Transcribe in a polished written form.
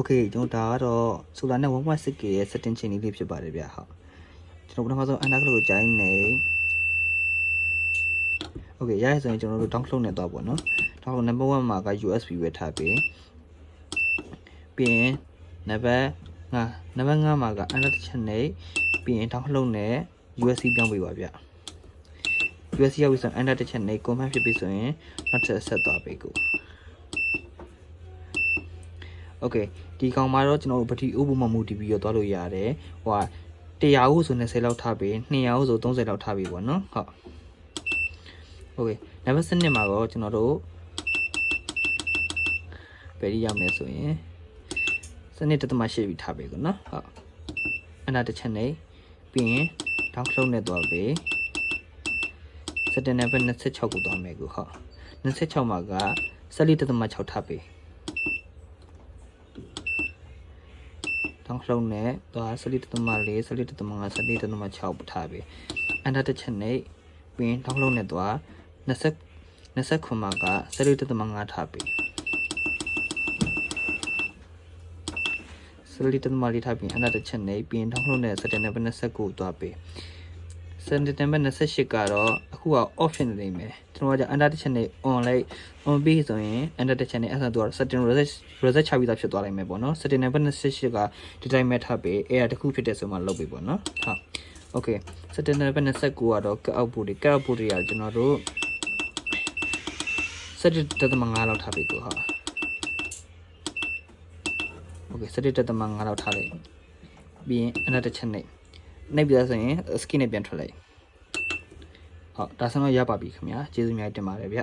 Okay ကျွန်တော်ဒါကတော့ solar နဲ့ 1.6k ရဲ့ setting ချိန်လေးဖြစ်ပါတယ်ဗျဟုတ်ကျွန်တော်ပထမဆုံး under ကိုကြိုင်းနေ Okay ရရဆိုရင်ကျွန်တော်တို့ download နဲ့တော့ပေါ့နော် download number 1မှာက USB ပဲထားပြီးရင် number 5မှာက under တစ်ချက်နဲ့ပြီးရင် download နဲ့ USB ပြောင်းပေးပါဗျ USB ရောက်ပြီဆိုရင် under တစ်ချက်နဲ့ command ဖြစ်ပြီဆိုရင်နောက်ထပ်ဆက်သွားပေးကိုOkay ဒီကောင်မှာတော့ကျွန်တော်တို့ပတိဥပမာမူတည်ပြီးတော့သွားလို့ရတယ်ဟိုက100ဦးဆို20လောက်ထားပြီး200ဦးဆို30လောက်ထားပြီးပေါ့နော်ဟုတ် Okay နံပါတ်7မှာတော့ကျွန်တော်တို့ဘယ်ရရမလဲဆိုရင်စနစ်တက်မှရှေ့ပြီးထားပေးကောနော်ဟုတ်အနာတစ်ချက်နဲ့ပြီးရင် download နဲ့သွားပေးsetting number 26ကိုသွားမယ်ကိုဟုတ်26မှာက14တက်မှ6ထားပေးdownload နဲ့သွား14.4 14.5 14.6ထားပြီအန်တာတစ်ချက်နဲ့ပြီးရင် download နဲ့သွား20ခွန်မှာက14.5ထားပြီ14.5ထားပြီးအန်တာတစ်ချက်နဲ့ပြီးရင် download နဲ့ setting number 29ကိုသွားပြီsetting number 28ကတော့အခုက option နေမယ်ကျွန်တော်ကအန်တာတစ်ချက်နဲ့ on ပြီးဆိုရင်အန်တာတစ်ချက်နဲ့အဲ့ဒါတော့ setting reset ချပြီးသားဖြစ်သွားနိုင်မယ်ပေါ့နော် setting number 28ကဒီတိုင်းမဲ့ထားပြီးအဲ့ဒါတစ်ခုဖြစ်တဲ့ဆိုမှလုပ်ပြီပေါ့နော်ဟုတ် okay setting number 29ကတော့ cut output တွေကကျွန်တော်တို့ 7.5 လောက်ထားပြီကိုဟုတ် okay 7.5 လောက်ထားလိုက်ပြီးရင်အန်တာတစ်ချက်နဲ့နှိပ်ပြဆိုရင် skin နဲ့ပြန်ထွက်လိုက်ဟုတ်ဒါဆိုတော့ရပါပြီခင်ဗျာကျေးဇူးများတင်ပါတယ်ဗျ